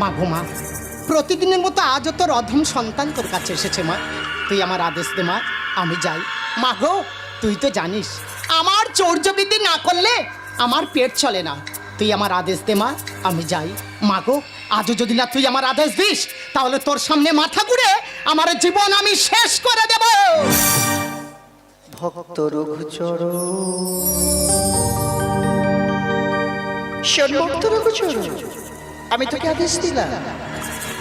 মা গো মা, প্রতিদিনের মতো আজও তোর অধম সন্তান তোর কাছে এসেছে মা। তুই আমার আদেশ দে মা, আমি যাই। মা গো, তুই তো জানিস আমার চৌর্যবৃদ্ধি না করলে আমার পেট চলে না। তুই আমার আদেশ দে মা, আমি যাই। মা গো, আজও যদি না তুই আমার আদেশ দিস, তাহলে তোর সামনে মাথা ঘুরে আমার জীবন আমি শেষ করে দেব। ভক্ত রঘুচরণ, শোন ভক্ত রঘুচরণ, আমি তোকে আদেশ দিলাম,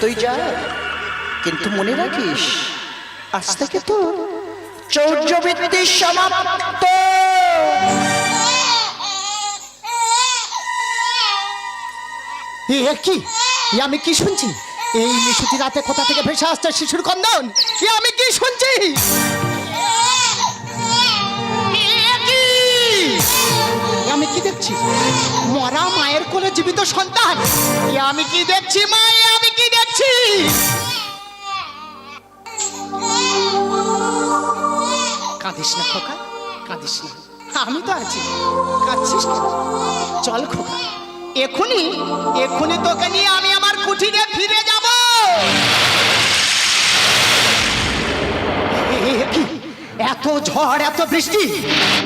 তুই যা, কিন্তু মনে রাখিস আজ থেকে তো চৌর্যবৃত্তি সমাপ্ত। কি আমি কি শুনছি? এই নিশুতি রাতে কোথা থেকে ভেসে আসছে শিশুর কন্দন? আমি কি শুনছি? আমি কি দেখছি? মরা মায়ের কোলে জীবিত সন্তান। আমি কি দেখছি মা? আমি কি দেখছি? কাঁদিস না খোকা, কাঁদিস না, আমি তো আছি। কাঁদছিস কেন? চল খোকা, এখনই এখনই তোকে নিয়ে আমি আমার কুঠিরে ফিরে যাব। কি এত ঝড়, এত বৃষ্টি!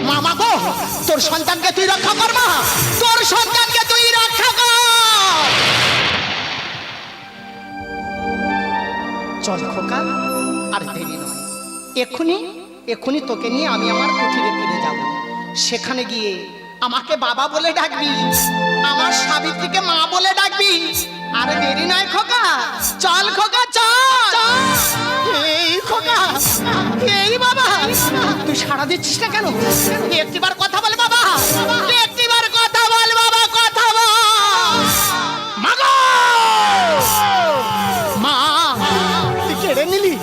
মামা গো, তোর সন্তানকে তুই রক্ষা কর মা, তোর সন্তানকে তুই রক্ষা কর। চল খোকা, আর দেরি নয়, এখনই এখনই তোকে নিয়ে আমি আমার কুঠিরে ফিরে যাব। সেখানে গিয়ে আমাকে বাবা বলে ডাকবি, আমার সাবিত্রীকে মা বলে ডাকবি। আর দেরি নয় খোকা, চল খোকা চল। এই খোকা, এই বাবা, তুই সাড়া দিচ্ছিস না কেন? একটিবার কথা বল বাবা, একটিবার কথা বল বাবা, কথা বল। মা গো, মা, তুই কেড়ে নিলি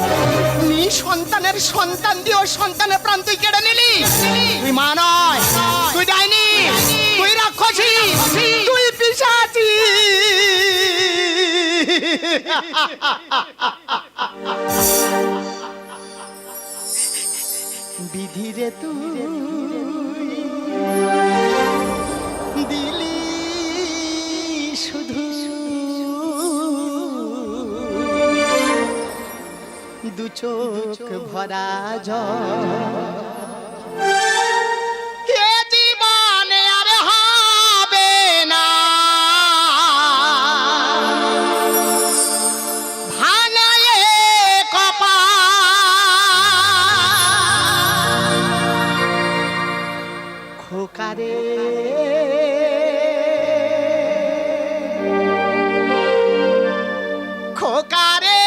সন্তানের সন্তান দিয়েও সন্তানের প্রাণ তুই কেড়ে নিলি। তুই মা নয়, তুই ডাইনি, তুই রাক্ষসী, তুই পিশাচী। বিধিরে তুই দিলি শুধু দু চোখ ভরা জল। এ জীবনে আর হবে না ভাঙায়ে কপাল। খোকারে খোকারে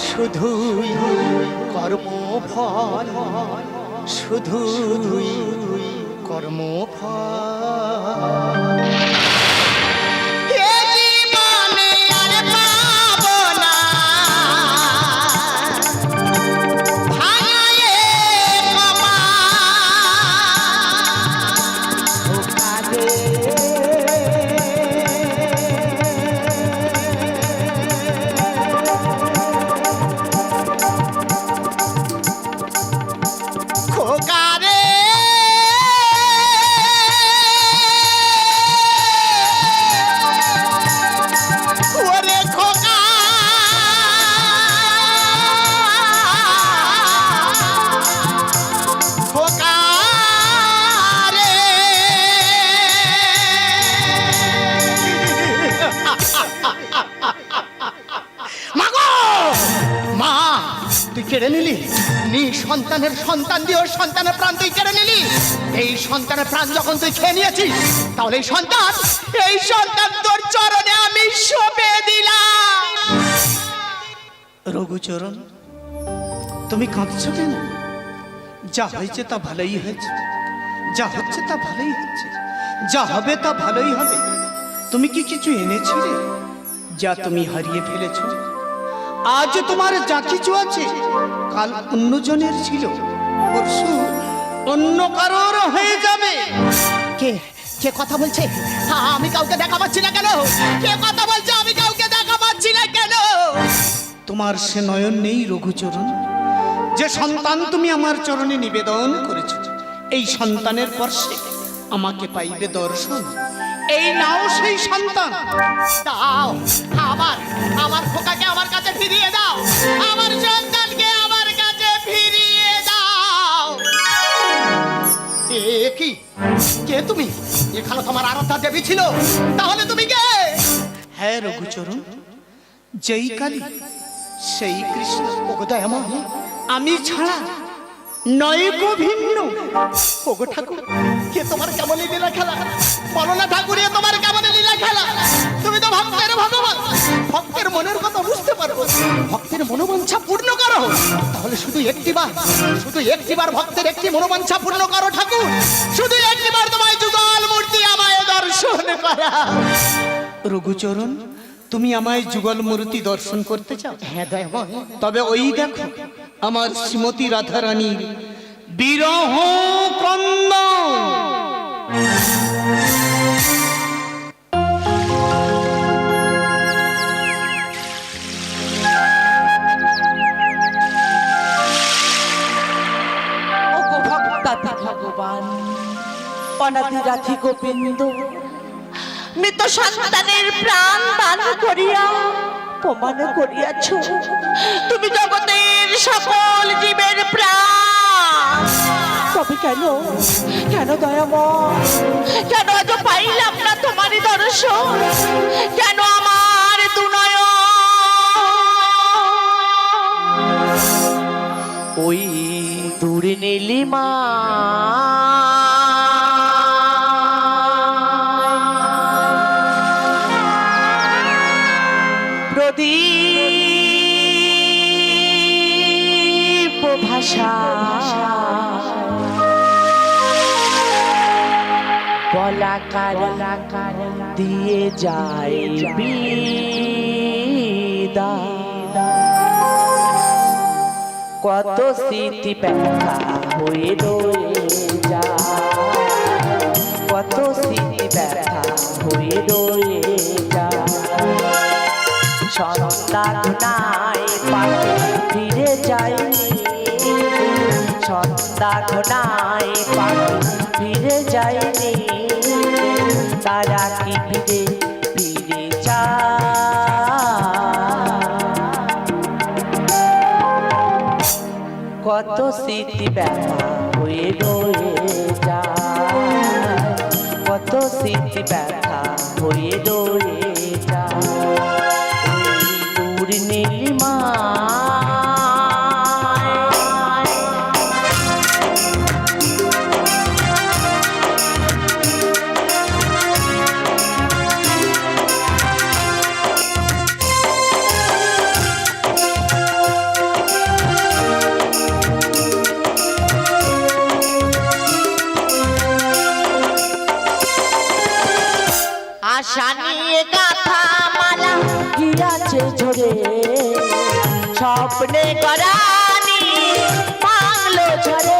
শুধুই কর্মফল, শুধুই কর্মফল। এ জীবনে আর পাবো না ভাঙায়ে খোকারে ওরে খোকা খোকা রে মাগো মা তুই কেড়ে নিলি সন্তানের সন্তান দিয়ে ওর সন্তানের প্রাণ তুই কেড়ে নিলি। এই সন্তানের প্রাণ যখন তুই খেয়ে নিয়েছিস তাহলে এই সন্তান তোর চরণে আমি সঁপে দিলাম। রঘুচরণ তুমি কাঁদছো কেন? যা হয়েছে তা ভালোই হয়েছে, যা হচ্ছে তা ভালোই হচ্ছে, যা হবে তা ভালোই হবে। তুমি কি কিছু এনেছিলে যা তুমি হারিয়ে ফেলেছো? আজ তোমার যা কিছু আছে কাল অন্যজনের ছিল, পরশু অন্য কারোর হয়ে যাবে। কে কে কথা বলছে? আমি কাউকে দেখা পাচ্ছি না কেন? কে কথা বলছে? আমি কাউকে দেখা পাচ্ছি না কেন? তোমার সে নয়ন নেই রঘুচরণ, যে সন্তান তুমি আমার চরণে নিবেদন করেছো। এই সন্তানের স্পর্শে আমাকে পাইবে দর্শন। এই নাও সেই সন্তান। দাও আমার খোকাকে আমার কাছে ফিরিয়ে দাও, আমার সন্তানকে আমার কাছে ফিরিয়ে দাও। এ কি? কে তুমি? এখানে তোমার আরাধ্যা দেবী ছিল, তাহলে তুমি কে? হ্যাঁ রঘুচরণ, যেই কালী সেই কৃষ্ণ। ওগো দয়াময়, আমি ছাড়া নয় গো ভিন্ন। ওগো ঠাকুর, কে তোমার কেমন লীলা খেলা? বলো না ঠাকুর, এ তোমার কেমন লীলা খেলা? তুমি তো ভক্তের ভগবান, ভক্তের মনের কথা বুঝতে পারো, ভক্তের মনোবাঞ্ছা পূর্ণ করো। তাহলে শুধু একটিবার ভক্তের একটি মনোবাঞ্ছা পূর্ণ করো ঠাকুর। শুধু একটিবার তোমায় যুগল মূর্তি আমায় দর্শন করা। রঘুচরণ, তুমি আমায় যুগল মূর্তি দর্শন করতে চাও? হ্যাঁ দয়াময়। তবে ওই দেখো আমার শ্রীমতী রাধারানীর বিরহ ক্রন্দন। ভগবান অনাদি রাধি গোবিন্দ মৃত সন্তানের প্রাণ দান করিয়া প্রমাণ করিয়াছ তুমি জগতের সকল জীবের প্রাণ। তবে কেন কেন দয়াময়, কেন আজ পাইলাম না তোমারই দর্শন? কেন আমার দুনয়ন ওই দূরে নীলিমা প্রদীপ ভাষা বলাকার দিয়ে যায় বিদায়। কত স্মৃতি ব্যথা হয়ে রয়ে যায়, কত স্মৃতি ব্যথা হয়ে রয়ে যায়। সন্তান নাই পাখি ফিরে যায়নি, সন্তান নাই পাখি ফিরে যায়নি। তারা কি ফিরে যায়? কত স্মৃতি ব্যথা হয়ে রয়ে যায়, কত স্মৃতি ব্যথা হয়ে রয়ে যায়। দূর নীলিমা গিয়াছে ঝরে স্বপ্নে গড়ানি বাংলো ঝরে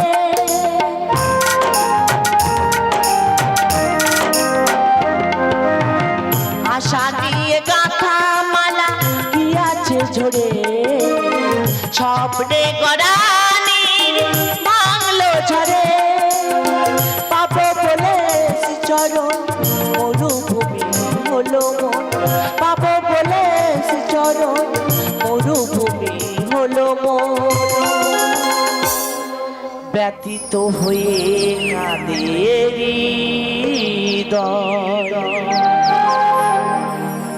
আশা দিয়ে গাঁথা মালা গিয়াছে ঝরে স্বপ্নে গড়ানি বাংলো ঝরে পাবো বলে চরণ মরুভূমি হলো মন পাবো বলে চরণ মরুভূমি হলো মন ব্যথিত হয়ে কাঁদেরি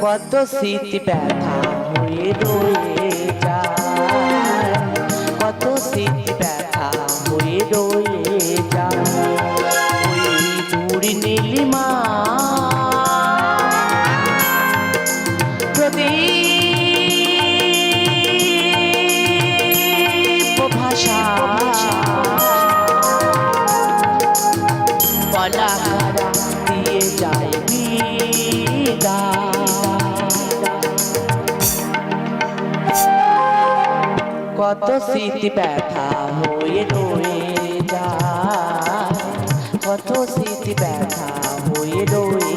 কত স্মৃতি ব্যথা হয়ে রয়ে যায় কত স্মৃতি ব্যথা হয়ে রয়ে যায় ওই দূর নীলিমা প্রদীপ ভাষা বলা দিয়ে যায় কত স্মৃতি ব্যথা হয়ে রয়ে যায় কত স্মৃতি ব্যথা হয়ে রয়ে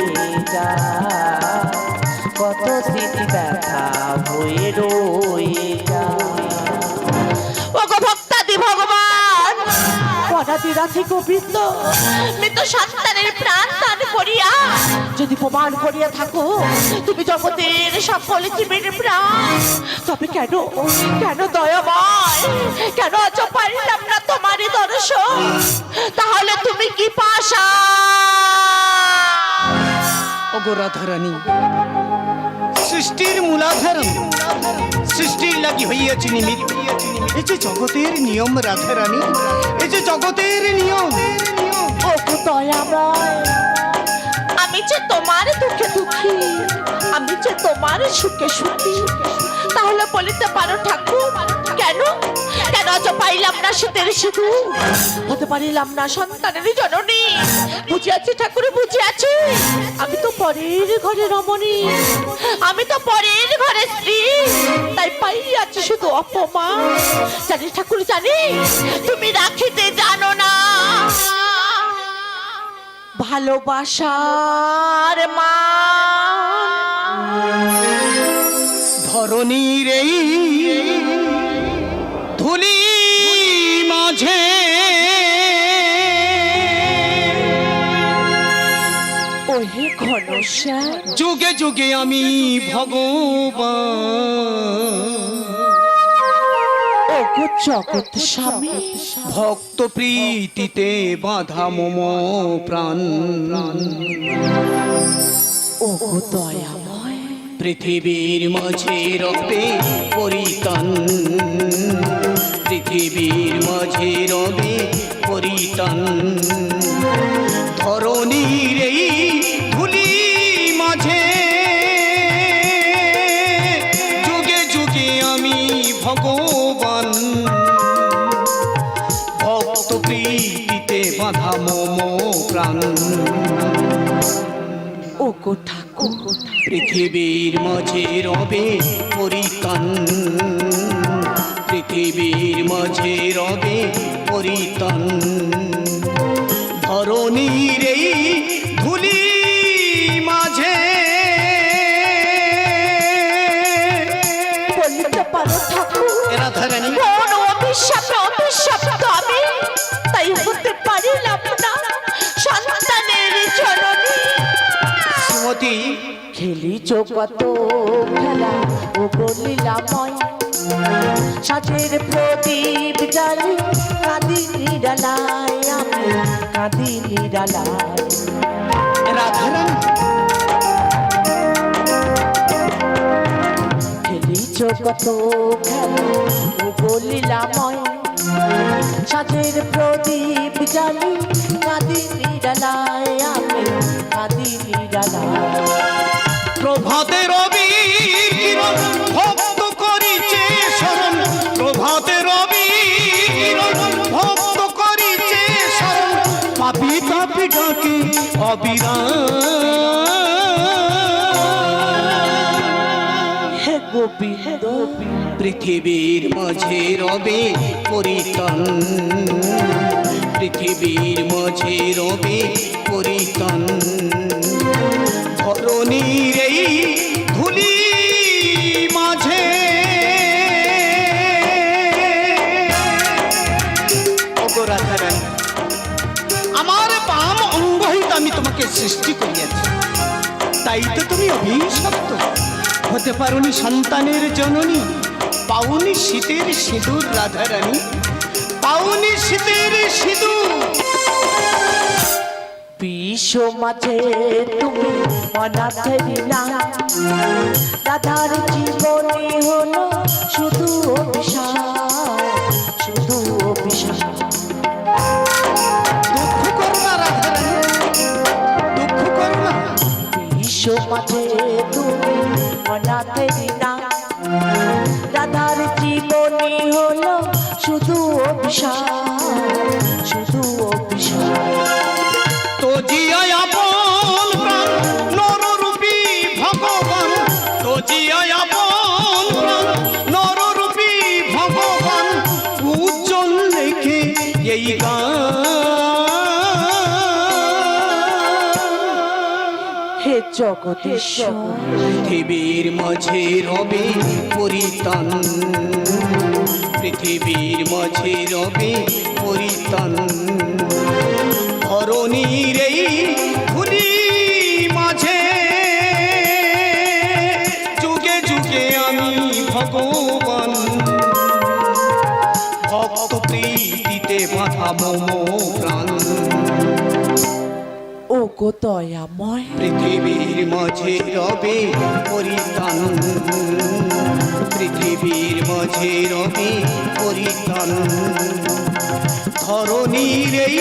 যায় কত স্মৃতি ব্যথা হয়ে রয়ে যায় ওগো ভক্তাদি ভগবান অনাদি রাধে গোবিন্দ মৃত সন্তানের প্রাণ দান করিয়া যদি প্রমাণ করিয়া থাকো তুমি জগতের সকল জীবের প্রাণ তবে কেন কেন দয়াময় কেন আজ পারিলাম না তোমারই দর্শন তাহলে তুমি কি পাশা ওগো রাধারানী সৃষ্টির মূলাধারণ সৃষ্টির লাগি হইয়াছি নিমিত্ত এই যে জগতের নিয়ম রাধারানী এই যে জগতের নিয়ম ওগো দয়াময় আমি যে তোমার দুঃখে দুঃখী আমি যে তোমার সুখে সুখী তাহলে বলিতে পারো ঠাকুর কেন কেন আজ পাইলাম না শীতের সিঁদু হতে পারিলাম না সন্তানের জননী বুঝিয়াছি ঠাকুর বুঝিয়াছি আমি তো পরের ঘরে রমণী আমি তো পরের ঘরে স্ত্রী তাই পাইয়াছি শুধু অপমান জানি ঠাকুর জানি তুমি রাখিতে জানো না ভালোবাসার মা ধরণীর এই ধুলি মাঝে ওহে ঘনশ্যাম যুগে যুগে আমি ভগবান ওগো জগৎ স্বামী ভক্ত প্রীতিতে বাধা মম প্রাণ ওগো দয়াময় পৃথিবীর মাঝে রবে পরিতান পৃথিবীর মাঝে রবে পরিতান ধরণীর এই ধুলি মাঝে যুগে যুগে আমি ভগবান ভক্ত প্রীতিতে বাধা মম প্রাণ ওগো ঠাকুর পৃথিবীর মাঝে রবে পরিতান পৃথিবীর মাঝে রবে পরিতান ধরণীর এই ধুলি মাঝে বলিতে পারো ঠাকুর রাধারানী কোন অভিশপ্ত আমি তাই হতে পারিলাম না সন্তানের জননী শ্রীমতী খেলিছ কত খেলা ও বলিলাময় সাজের প্রদীপ জ্বালি কাঁদি নিরালায় আমি কাঁদি নিরালায় রাধারানী খেলিছ কত খেলা ও বলিলাময় সাজের প্রদীপ জ্বালি কাঁদি নিরালায় আমি কাঁদি নিরালায় প্রভাতে রবি কিরণ ভক্ত করিছে শরণ প্রভাতে রবি কিরণ ভক্ত করিছে শরণ পাপি পাপি ডাকে অবিরাম গোবিন্দ পৃথিবীর মাঝে রবে পরিতন, পৃথিবীর মাঝে রবে পরিতন, ধরণীর এই ধুলি মাঝে ওগো রাধারানী, আমার বাম অঙ্গ হইতে আমি তোমাকে সৃষ্টি করিয়াছি, তাই তো তুমি অভিশপ্ত, হতে পারোনি সন্তানের জননী, পাওনি শীতের সিঁদুর রাধারানী, পাওনি শীতের সিঁদুর। বিশ্ব মাঝে তুমি অনাথের না, রাধার জীবনে হলো শুধু অভিশাপ, শুধু অভিশাপ। দুঃখ করো না রাধারানী, দুঃখ করো না। বিশ্ব মাঝে তুমি অনাথের না, রাধার জীবনে হলো শুধু অভিশাপ, শুধু অভিশাপ। তো জিয়ায় আপন প্রাণ নররূপী ভগবান, তো জিয়ায় আপন প্রাণ নররূপী ভগবান, উজ্জ্বল লেখে এই গান। হে জগদীশ্বর, পৃথিবীর মাঝে রবে পরিতন, পৃথিবীর মাঝে রবে পরিতন, ধরণীর এই ধুলি মাঝে যুগে যুগে আমি ভগবান, ভক্ত প্রীতিতে বাঁধা মম প্রাণ। ও গো দয়াময়, পৃথিবীর মাঝে রবে পরিতন, পৃথিবীর মাঝে রবে পরিতন, ধরণীর এই